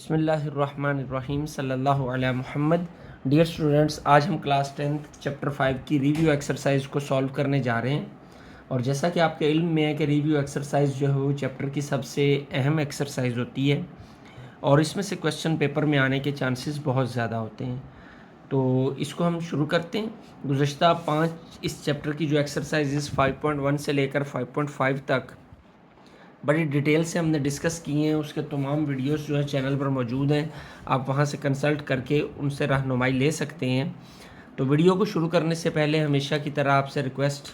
बिस्मिल्लाहिर्रहमानिर्रहीम सल्लल्लाहु अला मुहम्मद। डियर स्टूडेंट्स, आज हम क्लास 10 चैप्टर 5 की रिव्यू एक्सरसाइज को सॉल्व करने जा रहे हैं। और जैसा कि आपके इल्म में है कि रिव्यू एक्सरसाइज जो है वो चैप्टर की सबसे अहम एक्सरसाइज होती है और इसमें से क्वेश्चन पेपर में आने के चांसेस बहुत ज़्यादा होते हैं। तो इसको हम शुरू करते हैं। गुज़श्ता 5 इस चैप्टर की जो एक्सरसाइजेस 5.1 से लेकर 5.5 तक बड़ी डिटेल से हमने डिस्कस किए हैं। उसके तमाम वीडियोस जो है चैनल पर मौजूद हैं, आप वहां से कंसल्ट करके उनसे रहनुमाई ले सकते हैं। तो वीडियो को शुरू करने से पहले हमेशा की तरह आपसे रिक्वेस्ट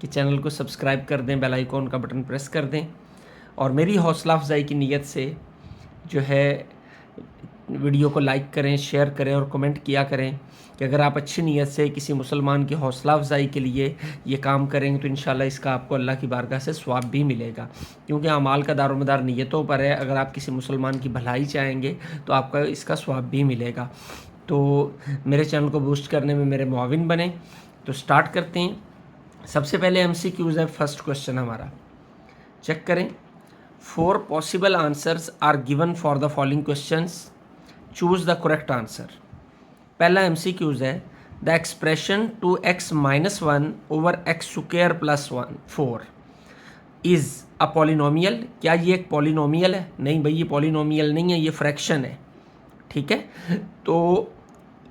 कि चैनल को सब्सक्राइब कर दें, बेल आइकॉन का बटन प्रेस कर दें और मेरी हौसला अफजाई की नीयत से जो है वीडियो को लाइक करें, शेयर करें और कमेंट किया करें कि अगर आप अच्छी नीयत से किसी मुसलमान की हौसला अफजाई के लिए ये काम करेंगे तो इंशाल्लाह इसका आपको अल्लाह की बारगाह से सवाब भी मिलेगा, क्योंकि अमाल का दारोमदार नीयतों पर है। अगर आप किसी मुसलमान की भलाई चाहेंगे तो आपका इसका सवाब भी मिलेगा। तो मेरे चैनल को बूस्ट करने में मेरे मुआविन बने। तो स्टार्ट करते हैं। सबसे पहले MCQs है। फर्स्ट क्वेश्चन हमारा चेक करें। 4 possible answers are given for the following questions, choose the correct answer. पहला MCQs है, the expression 2x-1 over x square plus 4 is a polynomial. क्या ये एक पॉलिनोमियल है? नहीं भाई, ये पॉलिनोमियल नहीं है, ये फ्रैक्शन है। ठीक है, तो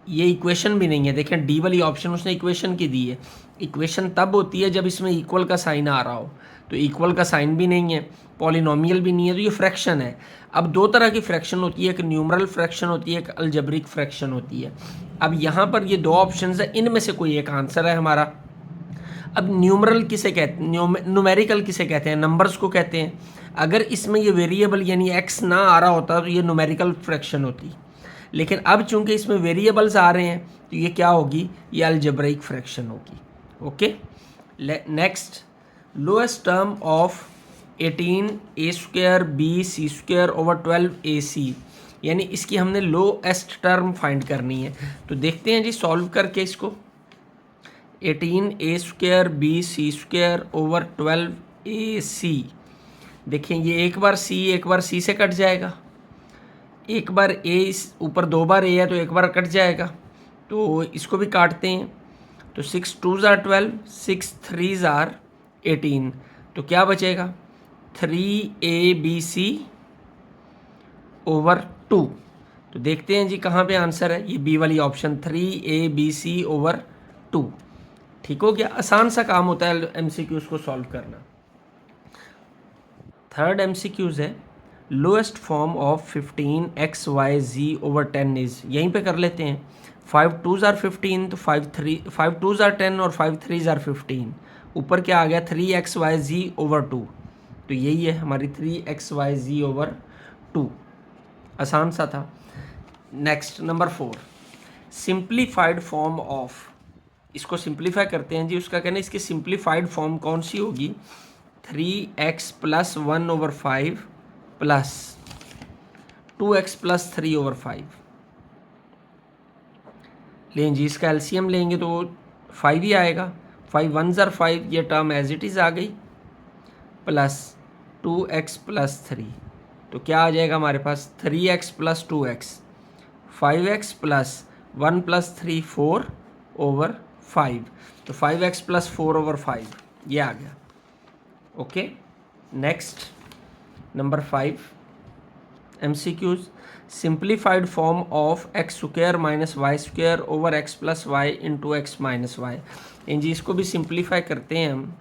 ये इक्वेशन भी नहीं है। देखें, डी वाली ऑप्शन उसने इक्वेशन की दी है। इक्वेशन तब होती है जब इसमें इक्वल का साइन आ रहा हो, तो इक्वल का साइन भी नहीं है, पॉलिनोमियल भी नहीं है, तो ये फ्रैक्शन है। अब दो तरह की फ्रैक्शन होती है, एक न्यूमरल फ्रैक्शन होती है, एक अलजेब्रिक फ्रैक्शन होती है। अब यहाँ पर ये दो ऑप्शंस है, इनमें से कोई एक आंसर है हमारा। अब न्यूमरल किसे कहते हैं, न्यूमेरिकल किसे कहते हैं? नंबर्स को कहते हैं। अगर इसमें ये वेरिएबल यानी एक्स ना आ रहा होता तो ये न्यूमेरिकल फ्रैक्शन होती, लेकिन अब चूंकि इसमें वेरिएबल्स आ रहे हैं तो ये क्या होगी? ये अलजेब्रिक फ्रैक्शन होगी। Okay, next, lowest term of 18a² bc² over 12ac, यानी इसकी हमने लोएस्ट टर्म फाइंड करनी है। तो देखते हैं जी सॉल्व करके इसको। 18a² bc² ओवर 12ac, देखें ये एक बार c से कट जाएगा, एक बार a ऊपर दो बार a है तो एक बार कट जाएगा, तो इसको भी काटते हैं। तो 6 2s are 12, 6 3s are 18, तो क्या बचेगा? 3abc over 2। तो देखते हैं जी कहाँ पे आंसर है। ये बी वाली ऑप्शन 3abc ओवर 2। ठीक हो गया, आसान सा काम होता है MCQs को सॉल्व करना। थर्ड MCQs है, lowest form of 15xyz over 10 is. यहीं पे कर लेते हैं। 5 2s are 15, तो 5 2s are 10 और 5 3s are 15। ऊपर क्या आ गया? 3xyz ओवर 2, तो यही है हमारी 3xyz ओवर 2। आसान सा था। Next number 4, simplified form of. इसको सिंप्लीफाई करते हैं जी। उसका कहना है इसकी सिंप्लीफाइड फॉर्म कौन सी होगी? 3x plus 1 over 5 plus 2x plus 3 over 5। लें जी, इसका एलसीएम लेंगे तो 5 ही आएगा। 5 1s are 5, ये टर्म एज इट इज़ आ गई, प्लस 2x प्लस 3, तो क्या आ जाएगा हमारे पास? 3x plus 2x, 5x plus 1 plus 3 4 over 5, तो 5x प्लस 4 ओवर 5 ये आ गया। Okay, next number 5 MCQs, simplified form of x square minus y square over x plus y into x minus y. इन जी इसको भी सिंप्लीफाई करते हैं हम।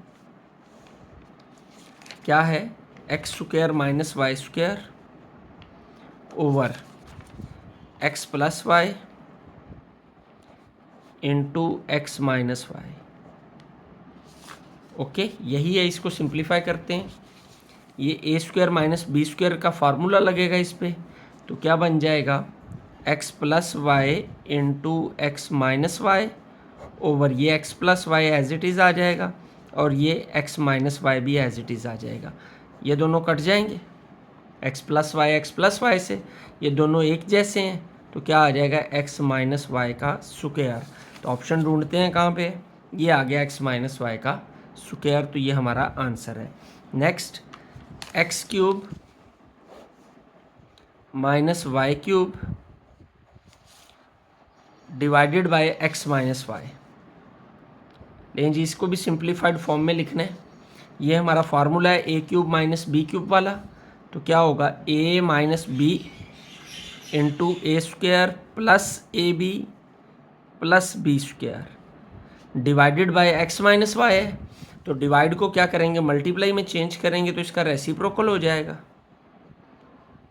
क्या है? x square minus y square over x plus y into x minus y. Okay, यही है, इसको सिंप्लीफाई करते हैं। ये a² माइनस b² का फार्मूला लगेगा इस पर, तो क्या बन जाएगा? x plus y into x minus y over ये x plus y as it is आ जाएगा और ये x माइनस वाई भी एज इट इज़ आ जाएगा। ये दोनों कट जाएंगे x प्लस वाई से, ये दोनों एक जैसे हैं, तो क्या आ जाएगा? x माइनस वाई का स्क्वायर। तो ऑप्शन ढूंढते हैं कहाँ पे? ये आ गया x माइनस वाई का स्क्वायर, तो ये हमारा आंसर है। Next, x³ minus y cube divided by x minus y. लेकिन जी इसको भी सिंप्लीफाइड फॉर्म में लिखना है। ये हमारा फार्मूला है a cube minus B cube वाला। तो क्या होगा, a minus b into A square plus A B plus B square divided by x minus y है। तो डिवाइड को क्या करेंगे, मल्टीप्लाई में चेंज करेंगे तो इसका रेसिप्रोकल हो जाएगा।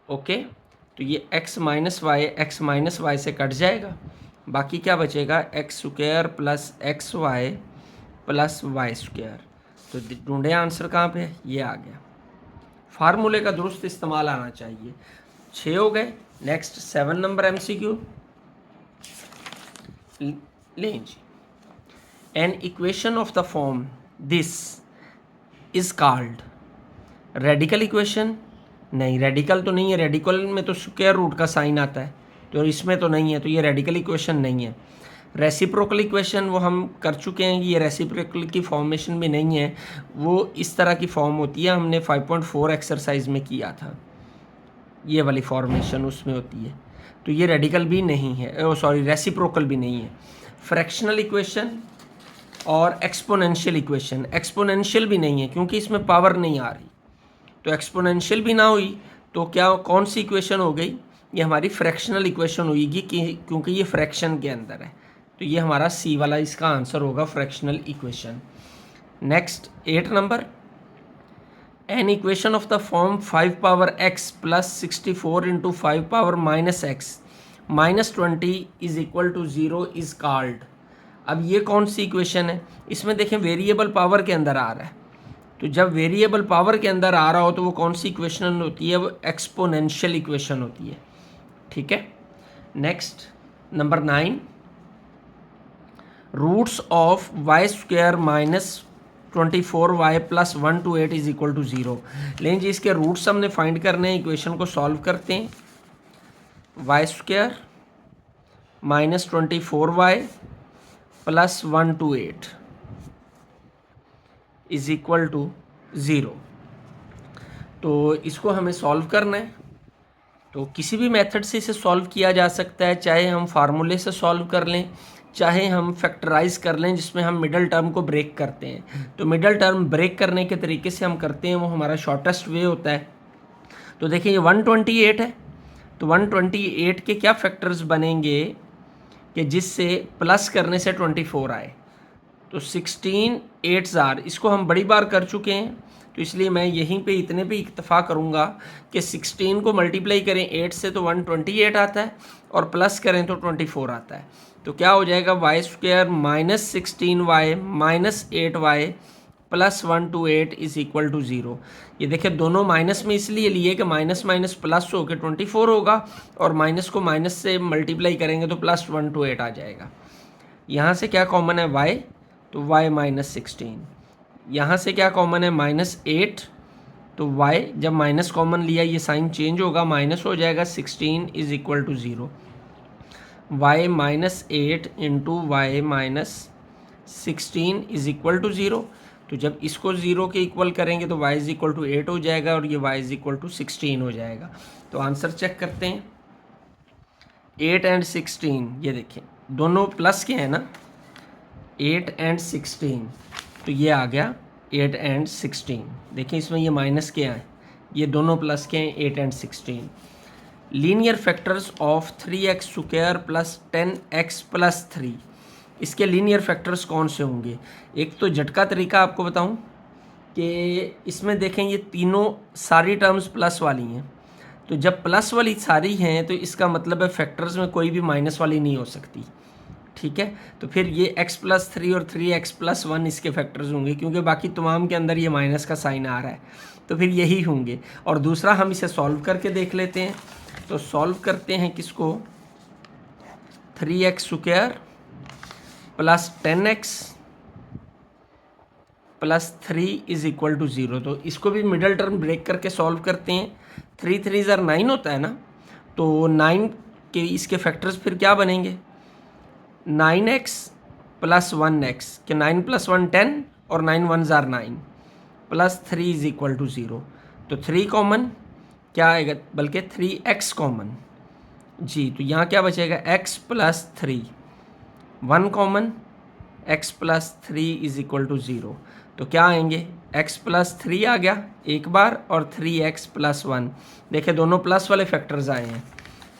ओके, तो ये x माइनस वाई से कट जाएगा, बाकी क्या बचेगा, x square plus x y plus y square. तो ढूंढे आंसर कहाँ पे है, ये आ गया। फार्मूले का दुरुस्त इस्तेमाल आना चाहिए। 6 हो गए। नेक्स्ट 7 नंबर MCQ लें जी। An equation of the form this is called radical equation. नहीं, रेडिकल तो नहीं है, रेडिकल में तो स्क्वायर रूट का साइन आता है, तो इसमें तो नहीं है, तो ये रेडिकल इक्वेशन नहीं है। रेसिप्रोकल इक्वेशन वो हम कर चुके हैं, ये रेसिप्रोकल की फॉर्मेशन भी नहीं है, वो इस तरह की फॉर्म होती है, हमने 5.4 एक्सरसाइज में किया था, ये वाली फॉर्मेशन उसमें होती है। तो ये रेडिकल भी नहीं है, सॉरी रेसिप्रोकल भी नहीं है। फ्रैक्शनल इक्वेशन और एक्सपोनेंशियल इक्वेशन, एक्सपोनेंशियल भी नहीं है क्योंकि इसमें पावर नहीं आ रही, तो एक्सपोनेंशियल भी ना हुई तो क्या कौन सी इक्वेशन हो गई, ये हमारी फ्रैक्शनल इक्वेशन होगी क्योंकि ये फ्रैक्शन के अंदर है। तो ये हमारा सी वाला इसका आंसर होगा, fractional equation. Next 8 number, an equation of the form 5 power x plus 64 into 5 power minus x minus 20 is equal to 0 is called. अब ये कौन सी इक्वेशन है, इसमें देखें वेरिएबल पावर के अंदर आ रहा है, तो जब वेरिएबल पावर के अंदर आ रहा हो तो वो कौन सी इक्वेशन होती है, वो एक्सपोनेंशियल इक्वेशन होती है। ठीक है। Next number 9, roots of y square minus 24y plus 128 is equal to 0। लेकिन जी इसके रूट्स हमने फाइंड करने हैं, इक्वेशन को सॉल्व करते हैं। Y square minus 24y plus 128 is equal to 0। तो इसको हमें सॉल्व करना है, तो किसी भी मेथड से इसे सॉल्व किया जा सकता है, चाहे हम फार्मूले से सॉल्व कर लें, चाहे हम फैक्टराइज कर लें जिसमें हम मिडल टर्म को ब्रेक करते हैं। तो मिडल टर्म ब्रेक करने के तरीके से हम करते हैं, वो हमारा शॉर्टेस्ट वे होता है। तो देखिए ये 128 है, तो 128 के क्या फैक्टर्स बनेंगे कि जिससे प्लस करने से 24 आए। तो 16 8 इसको हम बड़ी बार कर चुके हैं, तो इसलिए मैं यहीं पे इतने पे इक्तफा करूँगा कि 16 को मल्टीप्लाई करें 8 से तो 128 आता है, और प्लस करें तो 24 आता है। तो क्या हो जाएगा, y square minus 16y minus 8y plus 128 is equal to 0। ये देखिए दोनों माइनस में इसलिए लिए कि माइनस माइनस प्लस हो के 24 होगा, और माइनस को माइनस से मल्टीप्लाई करेंगे तो प्लस 128 आ जाएगा। यहाँ से क्या कॉमन है y, तो y माइनस 16। यहाँ से क्या कॉमन है माइनस 8, तो y जब माइनस कॉमन लिया ये साइन चेंज होगा, माइनस हो जाएगा 16 is equal to 0। y minus 8 into y minus 16 is equal to 0। तो जब इसको 0 के इक्वल करेंगे तो y इज इक्वल टू 8 हो जाएगा, और ये y इज इक्वल टू 16 हो जाएगा। तो आंसर चेक करते हैं, 8 एंड 16, ये देखें दोनों प्लस के हैं ना, 8 एंड 16, तो ये आ गया 8 एंड 16। देखिए इसमें ये माइनस के हैं, ये दोनों प्लस के हैं, 8 and 16। Linear factors of 3x square plus 10x plus 3, इसके लीनियर फैक्टर्स कौन से होंगे। एक तो झटका तरीका आपको बताऊं कि इसमें देखें ये तीनों सारी टर्म्स प्लस वाली हैं, तो जब प्लस वाली सारी हैं तो इसका मतलब है फैक्टर्स में कोई भी माइनस वाली नहीं हो सकती। ठीक है, तो फिर ये x प्लस 3 और 3x प्लस 1 इसके फैक्टर्स होंगे, क्योंकि बाकी तमाम के अंदर ये माइनस का साइन आ रहा है, तो फिर यही होंगे। और दूसरा हम इसे सॉल्व करके देख लेते हैं, तो सॉल्व करते हैं किसको, 3x square plus 10x plus 3 is equal to 0। तो इसको भी मिडल टर्म ब्रेक करके सॉल्व करते हैं। 3 3 9 होता है ना, तो 9 के इसके फैक्टर्स फिर क्या बनेंगे, 9x प्लस 1x के 9 प्लस 1 10 और 9 1 9 प्लस 3 इज इक्वल टू 0। तो 3 कॉमन, क्या आएगा, बल्कि 3x कॉमन जी, तो यहाँ क्या बचेगा x plus 3, 1 common, x plus 3 is equal to 0। तो क्या आएंगे, x प्लस 3 आ गया एक बार और 3x प्लस 1, देखिए दोनों प्लस वाले फैक्टर्स आए हैं,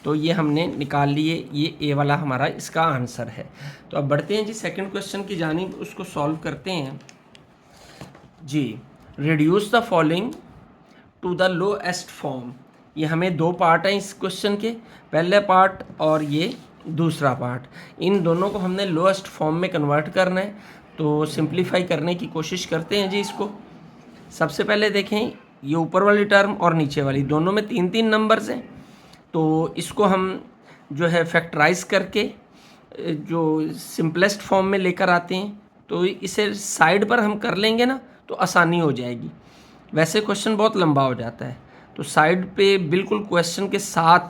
तो ये हमने निकाल लिए, ये ए वाला हमारा इसका आंसर है। तो अब बढ़ते हैं जी सेकंड क्वेश्चन की जानिब, उसको सॉल्व करते हैं जी। Reduce the following to the lowest form. ये हमें दो पार्ट हैं इस क्वेश्चन के, पहले पार्ट और ये दूसरा पार्ट, इन दोनों को हमने लोएस्ट फॉर्म में कन्वर्ट करना है। तो सिंप्लीफाई करने की कोशिश करते हैं जी इसको। सबसे पहले देखें, ये ऊपर वाली टर्म और नीचे वाली दोनों में 3-3 नंबर्स हैं, तो इसको हम जो है फैक्टराइज करके जो सिंपलेस्ट फॉर्म में लेकर आते हैं, तो इसे साइड पर हम कर लेंगे ना तो आसानी हो जाएगी। वैसे क्वेश्चन बहुत लंबा हो जाता है, तो साइड पे बिल्कुल क्वेश्चन के साथ,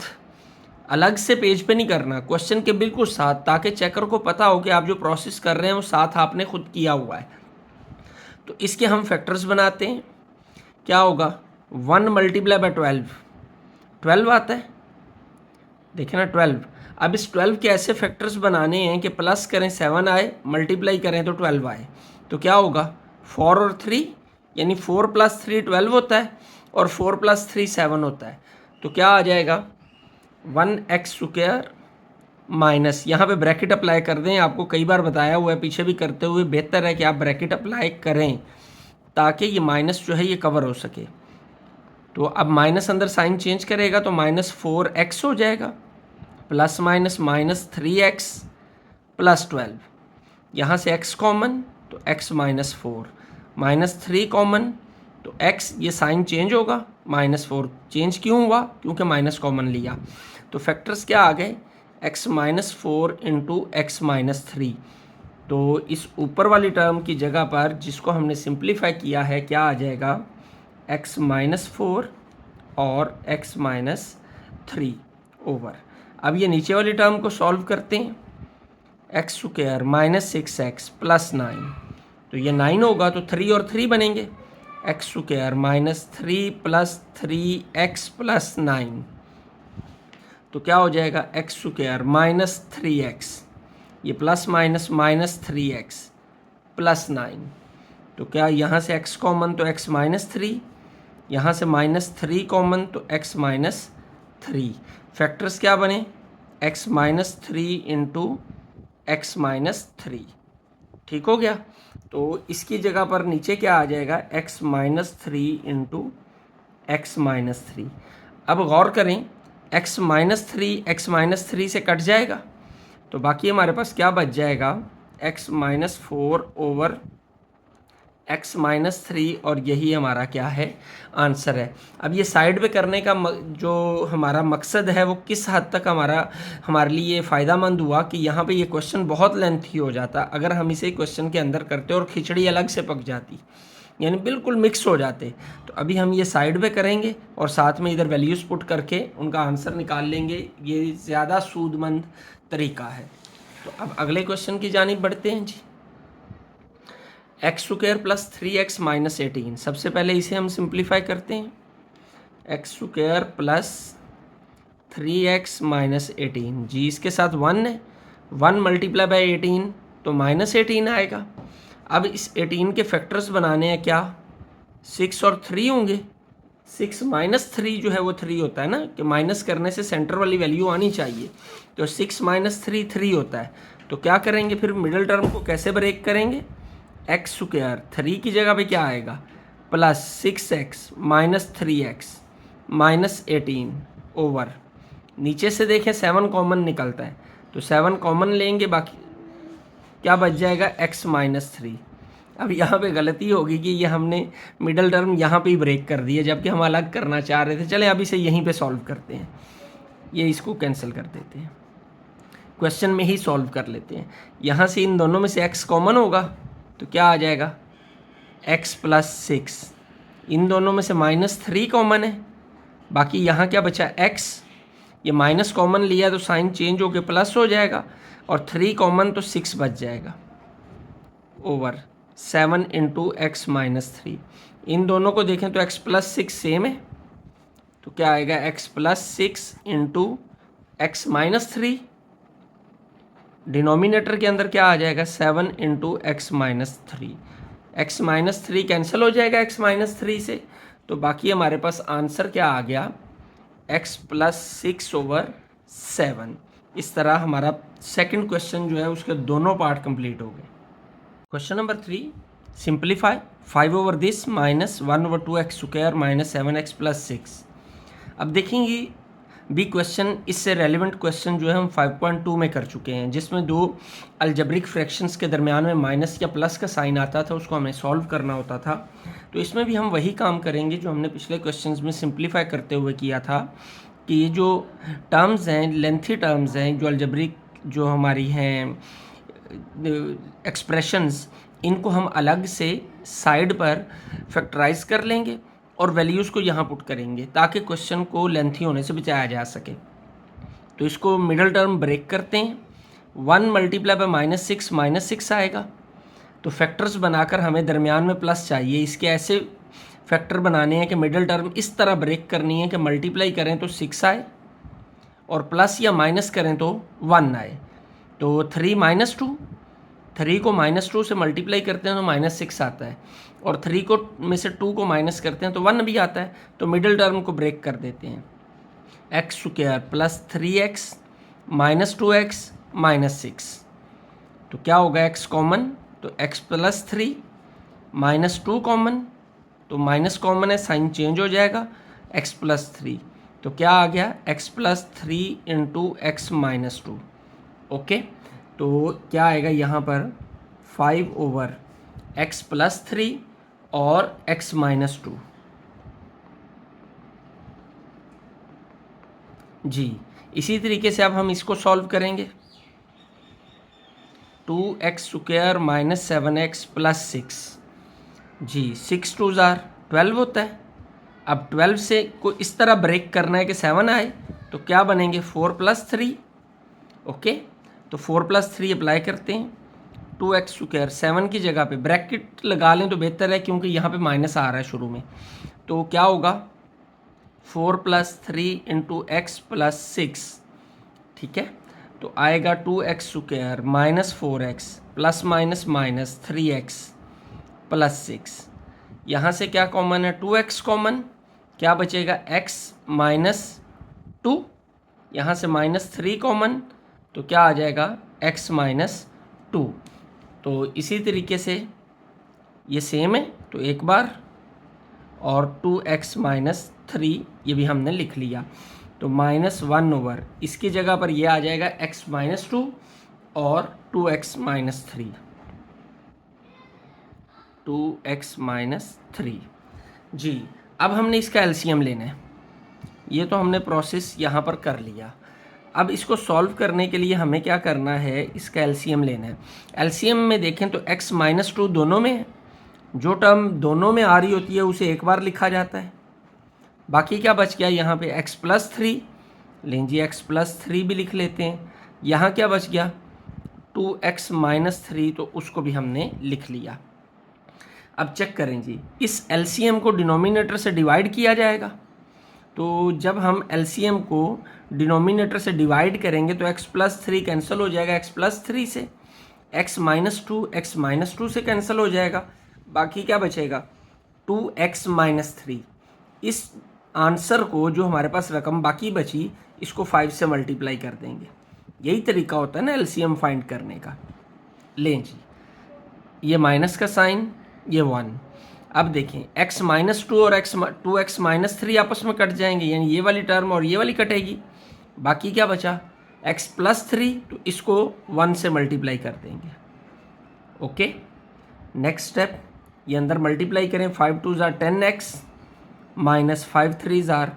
अलग से पेज पे नहीं करना, क्वेश्चन के बिल्कुल साथ, ताकि चेकर को पता हो कि आप जो प्रोसेस कर रहे हैं वो साथ आपने खुद किया हुआ है। तो इसके हम फैक्टर्स बनाते हैं। क्या होगा, 1 मल्टीप्लाई बाय 12 आता है, देखें ना 12। अब इस 12 के ऐसे फैक्टर्स बनाने हैं कि प्लस करें 7 आए, मल्टीप्लाई करें तो 12 आए। तो क्या होगा, 4 और 3, यानी 4 प्लस 3 12 होता है और 4 प्लस 3 7 होता है। तो क्या आ जाएगा, 1x² माइनस, यहाँ पे ब्रैकेट अप्लाई कर दें, आपको कई बार बताया हुआ है, पीछे भी करते हुए, बेहतर है कि आप ब्रैकेट अप्लाई करें ताकि ये माइनस जो है ये कवर हो सके। तो अब माइनस अंदर साइन चेंज करेगा तो -4x हो जाएगा, प्लस माइनस -3x प्लस 12, यहाँ से x कॉमन तो x -4, -3 कॉमन तो x, ये साइन चेंज होगा, -4 चेंज क्यों हुआ, क्योंकि माइनस कॉमन लिया। तो फैक्टर्स क्या आ गए, x -4 इंटू x -3। तो इस ऊपर वाली टर्म की जगह पर जिसको हमने सिंप्लीफाई किया है, क्या आ जाएगा, x -4 और x -3 ओवर। अब ये नीचे वाली टर्म को सॉल्व करते हैं, x² -6x प्लस 9, तो ये 9 होगा तो 3 और 3 बनेंगे, x² -3 प्लस 3x प्लस 9, तो क्या हो जाएगा, x² -3x, ये प्लस माइनस -3x प्लस 9, तो क्या यहाँ से x कॉमन तो x -3, यहाँ से -3 कॉमन तो x -3। फैक्टर्स क्या बने, x -3 इंटू x -3, ठीक हो गया। तो इसकी जगह पर नीचे क्या आ जाएगा, x -3 इंटू x -3। अब गौर करें, x -3 से कट जाएगा, तो बाकी हमारे पास क्या बच जाएगा, x -4 ओवर x -3, और यही हमारा क्या है, आंसर है। अब ये साइड पे करने का जो हमारा मकसद है वो किस हद तक हमारे लिए फ़ायदेमंद हुआ कि यहाँ पे ये क्वेश्चन बहुत लेंथी हो जाता अगर हम इसे क्वेश्चन के अंदर करते और खिचड़ी अलग से पक जाती, यानी बिल्कुल मिक्स हो जाते। तो अभी हम ये साइड पे करेंगे और साथ में इधर वैल्यूज़ पुट करके उनका आंसर निकाल लेंगे, ये ज़्यादा सूदमंद तरीका है। तो अब अगले क्वेश्चन की जानिब बढ़ते हैं जी। x² प्लस 3x माइनस 18, सबसे पहले इसे हम सिंप्लीफाई करते हैं, x² प्लस 3x माइनस 18 जी, इसके साथ 1 है, 1 मल्टीप्लाई बाई 18 तो -18 आएगा। अब इस 18 के फैक्टर्स बनाने हैं, क्या 6 और 3 होंगे, 6 -3 जो है वो 3 होता है ना, कि माइनस करने से सेंटर वाली वैल्यू आनी चाहिए, तो 6 -3 3 होता है। तो क्या करेंगे फिर, मिडिल टर्म को कैसे ब्रेक करेंगे, x² 3 की जगह पे क्या आएगा, plus 6x minus 3x minus 18 over, नीचे से देखें 7 कॉमन निकलता है तो 7 कॉमन लेंगे, बाकी क्या बच जाएगा, x -3। अब यहाँ पे गलती होगी कि ये हमने मिडल टर्म यहाँ पे ही ब्रेक कर दिया, जबकि हम अलग करना चाह रहे थे। चले अब इसे यहीं पे सॉल्व करते हैं, ये इसको कैंसिल कर देते हैं, क्वेश्चन में ही सॉल्व कर लेते हैं। यहाँ से इन दोनों में से x कॉमन होगा तो क्या आ जाएगा, x प्लस 6, इन दोनों में से -3 कॉमन है, बाकी यहाँ क्या बचा, x, ये माइनस कॉमन लिया तो साइन चेंज होकर प्लस हो जाएगा, और 3 कॉमन तो 6 बच जाएगा, ओवर 7 इंटू x -3। इन दोनों को देखें तो x प्लस 6 सेम है, तो क्या आएगा x plus 6 into x minus 3, denominator के अंदर क्या आ जाएगा 7 into x minus 3, x minus 3 cancel हो जाएगा एक्स माइनस 3 से, तो बाकी हमारे पास आंसर क्या आ गया x प्लस 6/7। इस तरह हमारा सेकंड क्वेश्चन जो है उसके दोनों पार्ट कंप्लीट हो गए। Question number 3, simplify 5/this minus 1/2x² minus 7x plus 6। अब देखेंगे बी क्वेश्चन, इससे रेलिवेंट क्वेश्चन जो है हम 5.2 में कर चुके हैं, जिसमें दो अलजेब्रिक फ्रैक्शंस के दरमियान में माइनस या प्लस का साइन आता था, उसको हमें सॉल्व करना होता था। तो इसमें भी हम वही काम करेंगे जो हमने पिछले क्वेश्चंस में सिंप्लीफाई करते हुए किया था, कि ये जो टर्म्स हैं, लेंथी टर्म्स हैं, जो अलजेब्रिक जो हमारी हैं एक्सप्रेशंस, इनको हम अलग से साइड पर फैक्टराइज कर लेंगे और वैल्यूज़ को यहाँ पुट करेंगे ताकि क्वेश्चन को लेंथी होने से बचाया जा सके। तो इसको मिडल टर्म ब्रेक करते हैं, 1 मल्टीप्लाई बाय -6 आएगा। तो फैक्टर्स बनाकर हमें दरमियान में प्लस चाहिए, इसके ऐसे फैक्टर बनाने हैं कि मिडल टर्म इस तरह ब्रेक करनी है कि मल्टीप्लाई करें तो 6 आए और प्लस या माइनस करें तो 1 आए। तो 3 - 2, 3 को -2 से मल्टीप्लाई करते हैं तो -6 आता है, और 3 को में से 2 को माइनस करते हैं तो 1 भी आता है। तो मिडिल टर्म को ब्रेक कर देते हैं, x² plus 3x minus 2x minus 6। तो क्या होगा x कॉमन, तो x प्लस 3 माइनस 2 कॉमन, तो माइनस कॉमन है साइन चेंज हो जाएगा, x प्लस 3। तो क्या आ गया x plus 3 into x minus 2। Okay, तो क्या आएगा यहाँ पर 5/x प्लस 3 और x माइनस 2। जी, इसी तरीके से अब हम इसको सॉल्व करेंगे। 2x² minus 7x plus 6। जी, 6 2 12 होता है। अब 12 से को इस तरह ब्रेक करना है कि 7 आए, तो क्या बनेंगे 4 + 3। ओके, तो 4 + 3 अप्लाई करते हैं। 2x², 7 की जगह पे ब्रैकेट लगा लें तो बेहतर है क्योंकि यहाँ पे माइनस आ रहा है शुरू में। तो क्या होगा 4 + 3 इंटू एक्स प्लस 6, ठीक है। तो आएगा 2x² minus 4x plus minus minus 3x plus 6। यहाँ से क्या कॉमन है 2x कॉमन, क्या बचेगा x माइनस 2, यहाँ से -3 कॉमन, तो क्या आ जाएगा x माइनस 2। तो इसी तरीके से ये सेम है, तो एक बार, और 2x माइनस 3 ये भी हमने लिख लिया। तो -1/, इसकी जगह पर ये आ जाएगा x माइनस 2 और 2x माइनस 3, 2x माइनस 3। जी, अब हमने इसका एलसीएम लेना है। ये तो हमने प्रोसेस यहाँ पर कर लिया। अब इसको सॉल्व करने के लिए हमें क्या करना है, इसका एलसीएम लेना है। एलसीएम में देखें तो x माइनस 2 दोनों में है, जो टर्म दोनों में आ रही होती है उसे एक बार लिखा जाता है। बाकी क्या बच गया यहाँ पे x प्लस 3, लें जी x प्लस 3 भी लिख लेते हैं। यहाँ क्या बच गया 2x माइनस 3, तो उसको भी हमने लिख लिया। अब चेक करें जी, इस एलसीएम को डिनोमिनेटर से डिवाइड किया जाएगा। तो जब हम एलसीएम को डिनोमिनेटर से डिवाइड करेंगे तो x प्लस 3 कैंसिल हो जाएगा x प्लस 3 से, x माइनस 2 से कैंसिल हो जाएगा। बाकी क्या बचेगा 2x माइनस 3। इस आंसर को, जो हमारे पास रकम बाकी बची, इसको 5 से मल्टीप्लाई कर देंगे। यही तरीका होता है ना एलसीएम फाइंड करने का। लें जी, ये माइनस का साइन, ये 1। अब देखें x माइनस 2 और 2x माइनस 3 आपस में कट जाएंगे, यानी ये वाली टर्म और ये वाली कटेगी। बाकी क्या बचा x प्लस 3, तो इसको 1 से मल्टीप्लाई कर देंगे। ओके, नेक्स्ट स्टेप, ये अंदर मल्टीप्लाई करें, 5 2 10x माइनस 5 3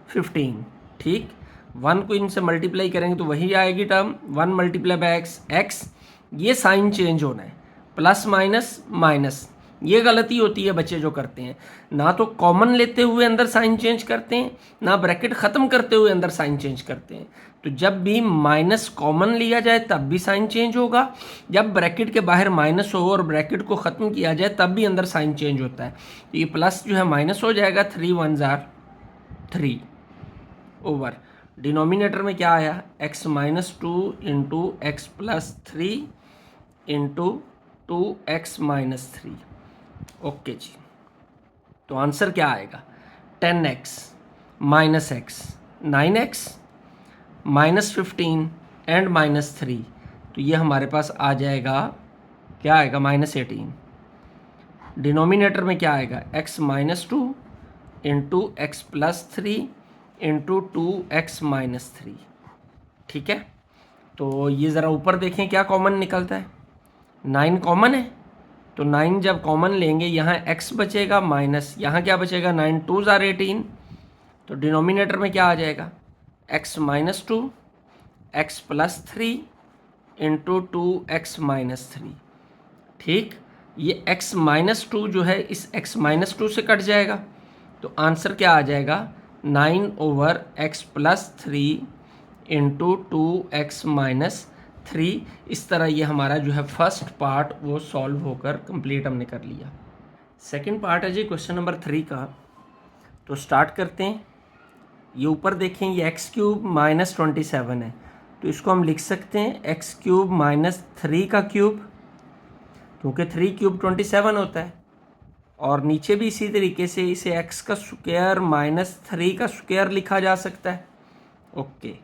15, ठीक। 1 को इनसे मल्टीप्लाई करेंगे तो वही आएगी टर्म 1 मल्टीप्लाई बाय x। ये साइन चेंज होना है, प्लस माइनस माइनस। ये गलती होती है बच्चे जो करते हैं, ना तो कॉमन लेते हुए अंदर साइन चेंज करते हैं, ना ब्रैकेट ख़त्म करते हुए अंदर साइन चेंज करते हैं। तो जब भी माइनस कॉमन लिया जाए तब भी साइन चेंज होगा, जब ब्रैकेट के बाहर माइनस हो और ब्रैकेट को ख़त्म किया जाए तब भी अंदर साइन चेंज होता है। तो ये प्लस जो है माइनस हो जाएगा, 3 1 3, ओवर डिनोमिनेटर में क्या आया, x minus 2 into x plus 3 into 2x minus 3। Okay जी, तो आंसर क्या आएगा, 10x minus x 9x minus 15 and minus 3। तो ये हमारे पास आ जाएगा, क्या आएगा, माइनस 18। डिनोमिनेटर में क्या आएगा, x minus 2 into x plus 3 into 2x minus 3। ठीक है, तो ये ज़रा ऊपर देखें क्या कॉमन निकलता है, 9 कॉमन है, तो 9 जब कॉमन लेंगे यहाँ x बचेगा माइनस यहाँ क्या बचेगा, 9 2 ज़ार 18। तो डिनोमिनेटर में क्या आ जाएगा, x minus 2 x plus 3 into 2x minus 3। ठीक, ये x माइनस 2 जो है इस x माइनस 2 से कट जाएगा, तो आंसर क्या आ जाएगा, 9 over x plus 3 into 2x minus 3। इस तरह ये हमारा जो है फर्स्ट पार्ट वो सॉल्व होकर कंप्लीट हमने कर लिया। सेकंड पार्ट है जी क्वेश्चन नंबर 3 का, तो स्टार्ट करते हैं। ये ऊपर देखें, ये एक्स क्यूब माइनस 27 है, तो इसको हम लिख सकते हैं एक्स क्यूब माइनस 3 का क्यूब, क्योंकि 3 क्यूब 27 होता है। और नीचे भी इसी तरीके से इसे एक्स का स्क्वायर माइनस 3 का स्क्वायर लिखा जा सकता है। ओके,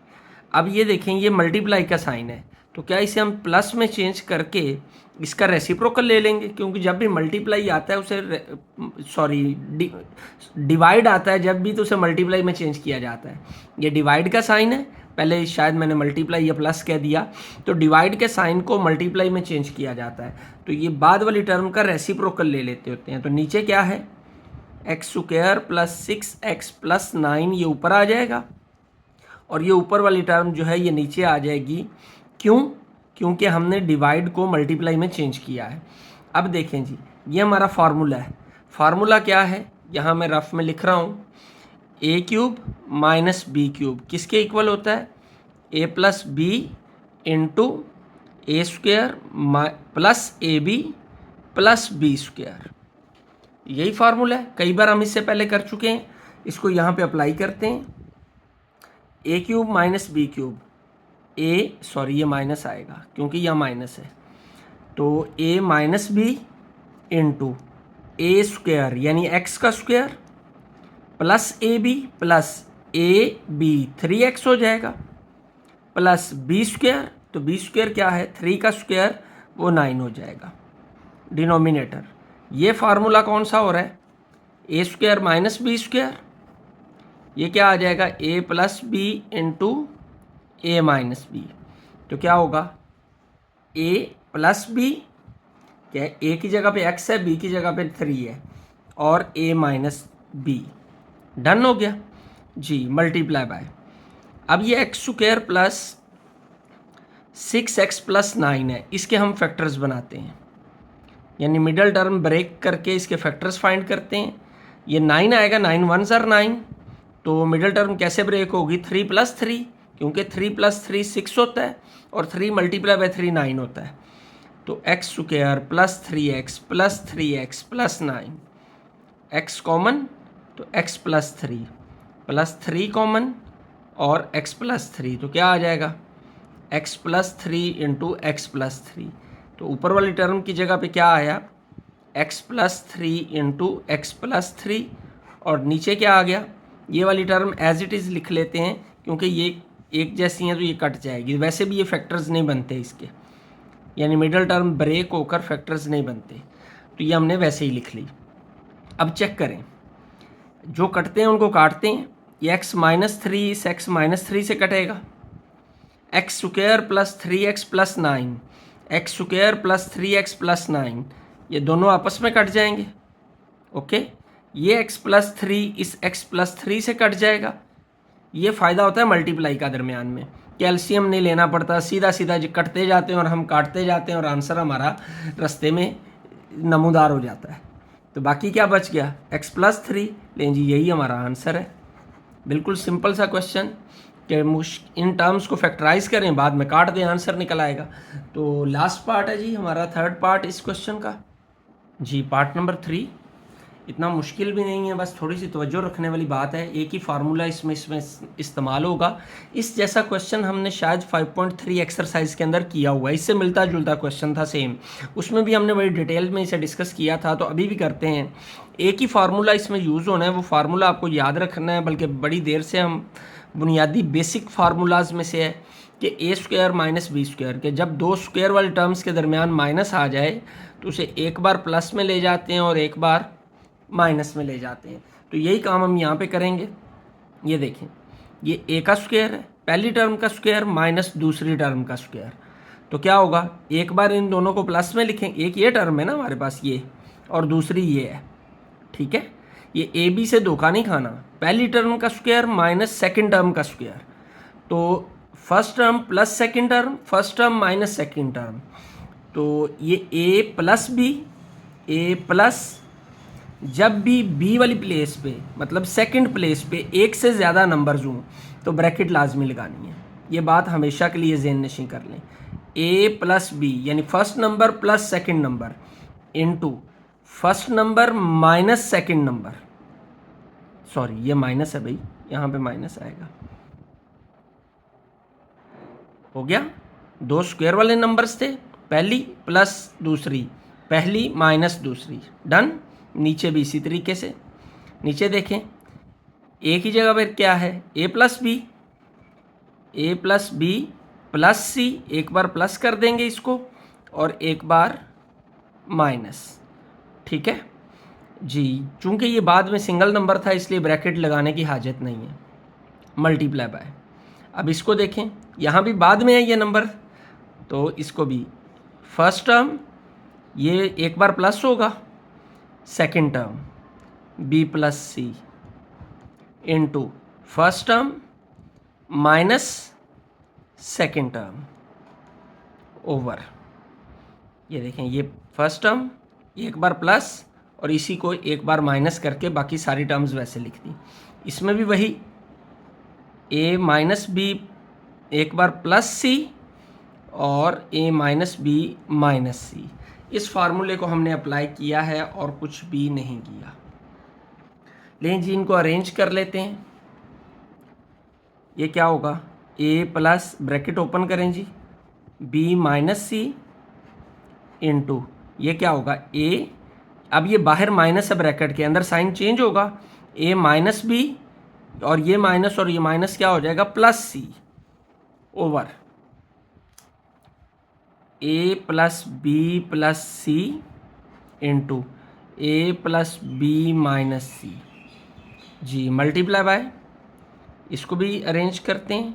अब ये देखें, ये मल्टीप्लाई का साइन है, तो क्या इसे हम प्लस में चेंज करके इसका रेसिप्रोकल ले लेंगे, क्योंकि जब भी मल्टीप्लाई आता है उसे डिवाइड आता है जब भी, तो उसे मल्टीप्लाई में चेंज किया जाता है। ये डिवाइड का साइन है, पहले शायद मैंने मल्टीप्लाई या प्लस कह दिया, तो डिवाइड के साइन को मल्टीप्लाई में चेंज किया जाता है। तो ये बाद वाली टर्म का रेसिप्रोकल ले लेते होते हैं। तो नीचे क्या है, x square plus 6x plus 9, ये ऊपर आ जाएगा, और ये ऊपर वाली टर्म जो है ये नीचे आ जाएगी। क्यों, क्योंकि हमने डिवाइड को मल्टीप्लाई में चेंज किया है। अब देखें जी, ये हमारा फार्मूला है। फार्मूला क्या है, यहाँ मैं रफ में लिख रहा हूँ, A cube minus B cube किसके इक्वल होता है, A plus B into A square plus A B plus B square. यही फार्मूला है, कई बार हम इससे पहले कर चुके हैं। इसको यहाँ पे अप्लाई करते हैं, a cube minus B cube, ये माइनस आएगा क्योंकि यह माइनस है, तो a minus b into A square यानी एक्स का स्क्वायर प्लस ए बी 3x हो जाएगा, प्लस बी स्क्वायर, तो बी स्क्वायर क्या है, 3 का स्क्वायर वो 9 हो जाएगा। डिनोमिनेटर, ये फार्मूला कौन सा हो रहा है, ए स्क्वायर माइनस बी स्क्वायर, ये क्या आ जाएगा, ए प्लस बी इंटू ए माइनस बी। तो क्या होगा, ए प्लस बी, क्या ए की जगह पे x है, बी की जगह पे 3 है, और ए माइनस बी। डन हो गया जी, मल्टीप्लाई बाय। अब ये x square plus 6x plus 9 है, इसके हम फैक्टर्स बनाते हैं, यानी मिडल टर्म ब्रेक करके इसके फैक्टर्स फाइंड करते हैं। ये 9 आएगा, 9 1 ज़र 9, तो मिडल टर्म कैसे ब्रेक होगी, 3 प्लस 3, क्योंकि 3 प्लस 3 6 होता है, और 3 मल्टीप्लाई बाय 3 9 होता है। तो x square plus 3x plus 9, x common, तो x प्लस 3 कॉमन और x प्लस 3, तो क्या आ जाएगा, x plus 3 into x plus 3। तो ऊपर वाली टर्म की जगह पे क्या आया, x plus 3 into x plus 3, और नीचे क्या आ गया, ये वाली टर्म एज इट इज़ लिख लेते हैं, क्योंकि ये एक जैसी हैं तो ये कट जाएगी। वैसे भी ये फैक्टर्स नहीं बनते इसके, यानी मिडल टर्म ब्रेक होकर फैक्टर्स नहीं बनते, तो ये हमने वैसे ही लिख ली। अब चेक करें, जो कटते हैं उनको काटते हैं। ये x माइनस 3 इस x माइनस 3 से कटेगा, x square plus 3x plus 9, x square plus 3x plus 9, ये दोनों आपस में कट जाएंगे। ओके, ये x प्लस 3 इस x प्लस 3 से कट जाएगा। ये फ़ायदा होता है मल्टीप्लाई का दरमियान में, कैल्शियम नहीं लेना पड़ता, सीधा सीधा जो कटते जाते हैं और हम काटते जाते हैं और आंसर हमारा रास्ते में नमूदार हो जाता है। तो बाकी क्या बच गया, x प्लस 3, लें जी यही हमारा आंसर है। बिल्कुल सिंपल सा क्वेश्चन कि इन टर्म्स को फैक्टराइज करें, बाद में काट दें, आंसर निकल आएगा। तो लास्ट पार्ट है जी हमारा थर्ड पार्ट इस क्वेश्चन का जी, पार्ट नंबर 3। इतना मुश्किल भी नहीं है, बस थोड़ी सी तवज्जो रखने वाली बात है। एक ही फार्मूला इसमें इस्तेमाल होगा। इस जैसा क्वेश्चन हमने शायद 5.3 एक्सरसाइज के अंदर किया हुआ है, इससे मिलता जुलता क्वेश्चन था सेम, उसमें भी हमने बड़ी डिटेल में इसे डिस्कस किया था, तो अभी भी करते हैं। एक ही फार्मूला इसमें यूज़ होना है, वो फार्मूला आपको याद रखना है, बल्कि बड़ी देर से हम बुनियादी बेसिक फार्मूलाज में से है कि ए स्क्वायर माइनस बी स्क्वायर, के जब दो स्क्वायर वाले टर्म्स के दरमियान माइनस आ जाए तो उसे एक बार प्लस में ले जाते हैं और एक बार माइनस में ले जाते हैं। तो यही काम हम यहाँ पे करेंगे। ये देखें, ये ए का स्क्वायर है, पहली टर्म का स्क्वायर माइनस दूसरी टर्म का स्क्वायर, तो क्या होगा, एक बार इन दोनों को प्लस में लिखें, एक ये टर्म है ना हमारे पास ये, और दूसरी ये है, ठीक है। ये ए बी से धोखा नहीं खाना, पहली टर्म का स्क्वायर माइनस सेकेंड टर्म का स्क्वायर, तो first term plus second term, first term minus second term, तो ये ए प्लस बी, ए प्लस, जब भी बी वाली प्लेस पे मतलब सेकंड प्लेस पे एक से ज़्यादा नंबर्स हों तो ब्रैकेट लाजमी लगानी है। ये बात हमेशा के लिए ज़हन नशीं कर लें। ए प्लस बी यानी first number plus second number into first number minus second number, sorry ये माइनस है भाई, यहाँ पे माइनस आएगा, हो गया। दो स्क्वायर वाले नंबर्स थे, पहली प्लस दूसरी, पहली माइनस दूसरी, डन। नीचे भी इसी तरीके से, नीचे देखें ए की जगह पर क्या है, A plus B, A plus b plus सी, एक बार प्लस कर देंगे इसको और एक बार माइनस, ठीक है जी। चूंकि ये बाद में सिंगल नंबर था इसलिए ब्रैकेट लगाने की हाजत नहीं है, मल्टीप्लाई बाय। अब इसको देखें, यहाँ भी बाद में है ये नंबर, तो इसको भी फर्स्ट टर्म ये एक बार प्लस होगा, सेकेंड टर्म बी प्लस सी into first term minus second term over, ये देखें ये फर्स्ट टर्म एक बार प्लस और इसी को एक बार माइनस करके बाकी सारी टर्म्स वैसे लिख दी। इसमें भी वही ए माइनस बी एक बार प्लस सी और ए माइनस बी माइनस सी, इस फार्मूले को हमने अप्लाई किया है और कुछ भी नहीं किया। लेकिन जी इनको अरेंज कर लेते हैं। ये क्या होगा, ए प्लस ब्रैकेट ओपन करें जी, बी माइनस सी इंटू ये क्या होगा ए, अब ये बाहर माइनस है ब्रैकेट के अंदर, साइन चेंज होगा, ए माइनस बी और ये माइनस क्या हो जाएगा plus c over a plus b plus C into a plus b minus c जी, मल्टीप्लाई बाय। इसको भी अरेंज करते हैं,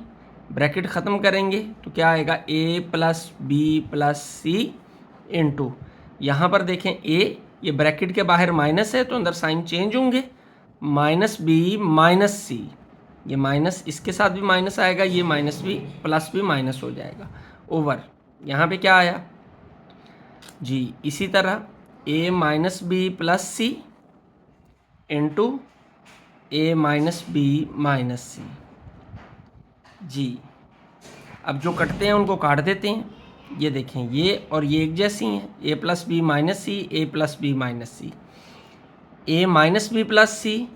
ब्रैकेट ख़त्म करेंगे तो क्या आएगा, ए प्लस बी प्लस सी इंटू, यहाँ पर देखें ए ये ब्रैकेट के बाहर माइनस है तो अंदर साइन चेंज होंगे, माइनस बी माइनस सी, ये माइनस इसके साथ भी माइनस आएगा, ये माइनस भी प्लस भी माइनस हो जाएगा ओवर, यहाँ पे क्या आया जी, इसी तरह ए माइनस बी प्लस सी इंटू ए माइनस बी माइनस सी जी। अब जो कटते हैं उनको काट देते हैं, ये देखें ये और ये एक जैसी हैं, ए प्लस बी माइनस सी, ए प्लस बी माइनस सी, ए माइनस बी प्लस सी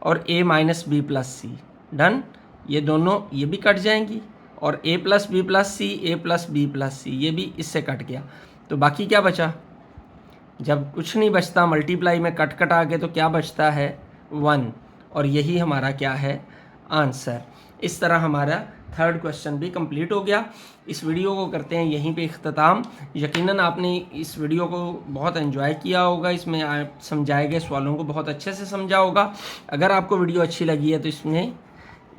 और ए माइनस बी प्लस सी, डन। ये दोनों ये भी कट जाएंगी और ए प्लस बी प्लस सी, ए प्लस बी प्लस सी, ये भी इससे कट गया, तो बाकी क्या बचा, जब कुछ नहीं बचता मल्टीप्लाई में कट कट आ गए तो क्या बचता है 1, और यही हमारा क्या है आंसर। इस तरह हमारा थर्ड क्वेश्चन भी कंप्लीट हो गया। इस वीडियो को करते हैं यहीं पे इख्तिताम। यकीनन आपने इस वीडियो को बहुत एंजॉय किया होगा, इसमें आप समझाए गए सवालों को बहुत अच्छे से समझा होगा। अगर आपको वीडियो अच्छी लगी है तो इसमें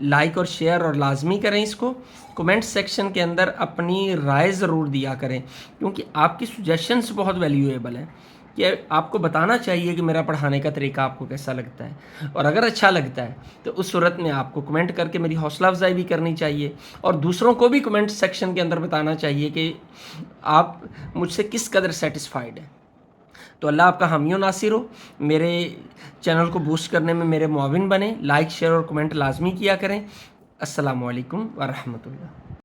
लाइक और शेयर और लाजमी करें इसको। कमेंट सेक्शन के अंदर अपनी राय ज़रूर दिया करें, क्योंकि आपकी सजेशंस बहुत वैल्यूएबल हैं कि आपको बताना चाहिए कि मेरा पढ़ाने का तरीका आपको कैसा लगता है, और अगर अच्छा लगता है तो उस सूरत में आपको कमेंट करके मेरी हौसला अफजाई भी करनी चाहिए और दूसरों को भी कमेंट सेक्शन के अंदर बताना चाहिए कि आप मुझसे किस कदर सेटिस्फाइड हैं। तो अल्लाह आपका हामी नासिर हो, मेरे चैनल को बूस्ट करने में मेरे मुआविन बने। लाइक शेयर और कमेंट लाजमी किया करें। अस्सलामु अलैकुम व रहमतुल्लाह।